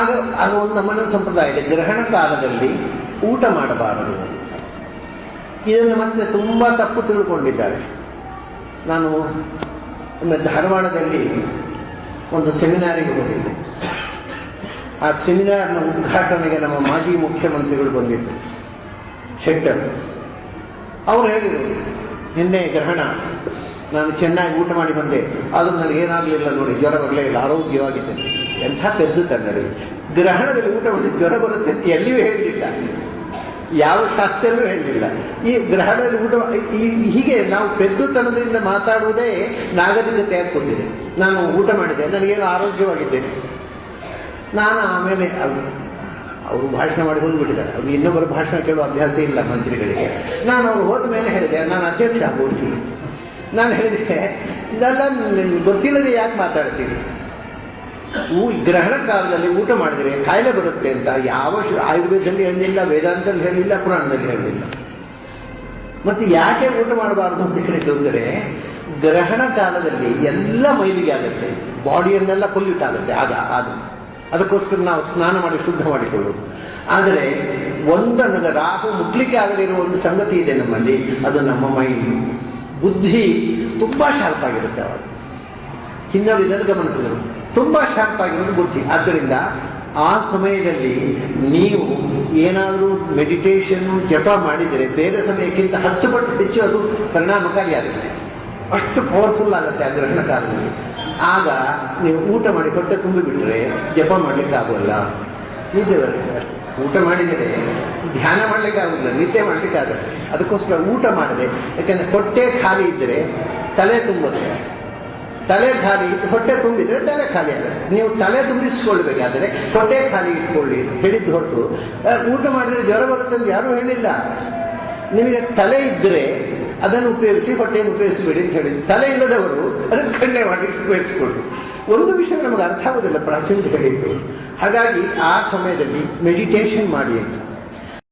ಆಗ ಆಗ ಒಂದು ನಮ್ಮನ ಸಂಪ್ರದಾಯ ಇದೆ, ಗ್ರಹಣ ಕಾಲದಲ್ಲಿ ಊಟ ಮಾಡಬಾರದು ಅಂತ. ಇದನ್ನು ಮತ್ತೆ ತುಂಬ ತಪ್ಪು ತಿಳ್ಕೊಂಡಿದ್ದಾರೆ. ನಾನು ಒಮ್ಮೆ ಧಾರವಾಡದಲ್ಲಿ ಒಂದು ಸೆಮಿನಾರಿಗೆ ಹೋಗಿದ್ದೆ. ಆ ಸೆಮಿನಾರ್ನ ಉದ್ಘಾಟನೆಗೆ ನಮ್ಮ ಮಾಜಿ ಮುಖ್ಯಮಂತ್ರಿಗಳು ಬಂದಿದ್ದರು, ಶೆಟ್ಟರ್. ಅವರು ಹೇಳಿದರು, ನಿನ್ನೆ ಗ್ರಹಣ, ನಾನು ಚೆನ್ನಾಗಿ ಊಟ ಮಾಡಿ ಬಂದೆ, ಆದರೂ ನನಗೇನಾಗಲಿಲ್ಲ ನೋಡಿ, ಜ್ವರ ಬರಲೇ ಇಲ್ಲ, ಆರೋಗ್ಯವಾಗಿದ್ದೆ. ಎಂಥ ಪೆದ್ದು ತಂದರೆ, ಗ್ರಹಣದಲ್ಲಿ ಊಟ ಮಾಡಿ ಜ್ವರ ಬರುತ್ತೆ ಅಂತ ಎಲ್ಲಿಯೂ ಹೇಳಲಿಲ್ಲ, ಯಾವ ಶಾಸ್ತ್ರಲ್ಲೂ ಹೇಳಲಿಲ್ಲ. ಈ ಗ್ರಹಣದಲ್ಲಿ ಊಟ ಹೀಗೆ ನಾವು ಪೆದ್ದುತನದಿಂದ ಮಾತಾಡುವುದೇ ನಾಗರಿಕತೆ ಆಗ್ಬೋದಿದೆ. ನಾನು ಊಟ ಮಾಡಿದೆ, ನನಗೇನು ಆರೋಗ್ಯವಾಗಿದ್ದೇನೆ. ನಾನು ಆಮೇಲೆ ಅವರು ಭಾಷಣ ಮಾಡಿ ಹೋಗಿಬಿಟ್ಟಿದ್ದಾರೆ, ಅವ್ರು ಇನ್ನೊಬ್ಬರು ಭಾಷಣ ಕೇಳುವ ಅಭ್ಯಾಸ ಇಲ್ಲ ಮಂತ್ರಿಗಳಿಗೆ. ನಾನು ಅವ್ರು ಹೋದ ಮೇಲೆ ಹೇಳಿದೆ, ನಾನು ಅಧ್ಯಕ್ಷ ಗೋಷ್ಠಿಗೆ. ನಾನು ಹೇಳಿದೆ, ಇದೆಲ್ಲ ಗೊತ್ತಿಲ್ಲದೆ ಯಾಕೆ ಮಾತಾಡ್ತೀನಿ? ಗ್ರಹಣ ಕಾಲದಲ್ಲಿ ಊಟ ಮಾಡಿದರೆ ಕಾಯಿಲೆ ಬರುತ್ತೆ ಅಂತ ಯಾವ ಆಯುರ್ವೇದದಲ್ಲಿ ಹೇಳಲಿಲ್ಲ, ವೇದಾಂತದಲ್ಲಿ ಹೇಳಲಿಲ್ಲ, ಪುರಾಣದಲ್ಲಿ ಹೇಳಲಿಲ್ಲ. ಮತ್ತೆ ಯಾಕೆ ಊಟ ಮಾಡಬಾರ್ದು ಅಂತ ಹೇಳಿದ್ದು ಅಂದರೆ, ಗ್ರಹಣ ಕಾಲದಲ್ಲಿ ಎಲ್ಲ ಮೈಲಿಗೆ ಆಗುತ್ತೆ, ಬಾಡಿಯನ್ನೆಲ್ಲ ಪೊಲ್ಯೂಟ್ ಆಗುತ್ತೆ. ಅದಕ್ಕೋಸ್ಕರ ನಾವು ಸ್ನಾನ ಮಾಡಿ ಶುದ್ಧ ಮಾಡಿಕೊಳ್ಳೋದು. ಆದರೆ ನಮಗೆ ರಾಹು ಮುಟ್ಲಿಕ್ಕೆ ಆಗದಿರುವ ಒಂದು ಸಂಗತಿ ಇದೆ ನಮ್ಮಲ್ಲಿ, ಅದು ನಮ್ಮ ಮೈಂಡ್, ಬುದ್ಧಿ ತುಂಬ ಶಾರ್ಪ್ ಆಗಿರುತ್ತೆ. ಅವಾಗ ಹಿಂದೆ ಇದನ್ನು ಗಮನಿಸಿದರು, ತುಂಬ ಶಾರ್ಪ್ ಆಗಿರೋದು ಬುದ್ಧಿ. ಆದ್ದರಿಂದ ಆ ಸಮಯದಲ್ಲಿ ನೀವು ಏನಾದರೂ ಮೆಡಿಟೇಷನ್ನು ಜಪ ಮಾಡಿದರೆ ಬೇರೆ ಸಮಯಕ್ಕಿಂತ 10 ಪಟ್ಟು ಹೆಚ್ಚು ಅದು ಪರಿಣಾಮಕಾರಿಯಾಗುತ್ತೆ. ಅಷ್ಟು ಪವರ್ಫುಲ್ ಆಗುತ್ತೆ ಆ ಗ್ರಹಣ ಕಾಲದಲ್ಲಿ. ಆಗ ನೀವು ಊಟ ಮಾಡಿ ಹೊಟ್ಟೆ ತುಂಬಿಬಿಟ್ರೆ ಜಪ ಮಾಡಲಿಕ್ಕೆ ಆಗೋಲ್ಲ. ಇದೇವರೆಗೆ ಅಷ್ಟೇ, ಊಟ ಮಾಡಿದರೆ ಧ್ಯಾನ ಮಾಡಲಿಕ್ಕೆ ಆಗೋದಿಲ್ಲ, ನಿದ್ದೆ ಮಾಡಲಿಕ್ಕೆ ಆಗುತ್ತೆ. ಅದಕ್ಕೋಸ್ಕರ ಊಟ ಮಾಡದೆ, ಯಾಕಂದರೆ ಹೊಟ್ಟೆ ಖಾಲಿ ಇದ್ದರೆ ತಲೆ ತುಂಬುತ್ತೆ, ತಲೆ ಖಾಲಿ ಹೊಟ್ಟೆ ತುಂಬಿದ್ರೆ ತಲೆ ಖಾಲಿ ಆಗುತ್ತೆ. ನೀವು ತಲೆ ತುಂಬಿಸ್ಕೊಳ್ಬೇಕಾದ್ರೆ ಹೊಟ್ಟೆ ಖಾಲಿ ಇಟ್ಕೊಳ್ಳಿ ಹೇಳಿದ್ದು ಹೊರತು ಊಟ ಮಾಡಿದರೆ ಜ್ವರ ಬರುತ್ತೆ ಅಂತ ಯಾರೂ ಹೇಳಿಲ್ಲ. ನಿಮಗೆ ತಲೆ ಇದ್ದರೆ ಅದನ್ನು ಉಪಯೋಗಿಸಿ, ಹೊಟ್ಟೆಯನ್ನು ಉಪಯೋಗಿಸಬೇಡಿ ಅಂತ ಹೇಳಿದ್ರು. ತಲೆ ಇಲ್ಲದವರು ಅದನ್ನು ಕಣ್ಣೆ ಮಾಡಲಿಕ್ಕೆ ಉಪಯೋಗಿಸ್ಕೊಳ್ರು. ಒಂದು ವಿಷಯ ನಮಗೆ ಅರ್ಥ ಆಗೋದಿಲ್ಲ, ಪ್ರಾಚೀನರು ಹೇಳಿದ್ದು. ಹಾಗಾಗಿ ಆ ಸಮಯದಲ್ಲಿ ಮೆಡಿಟೇಷನ್ ಮಾಡಿ ಅಂತ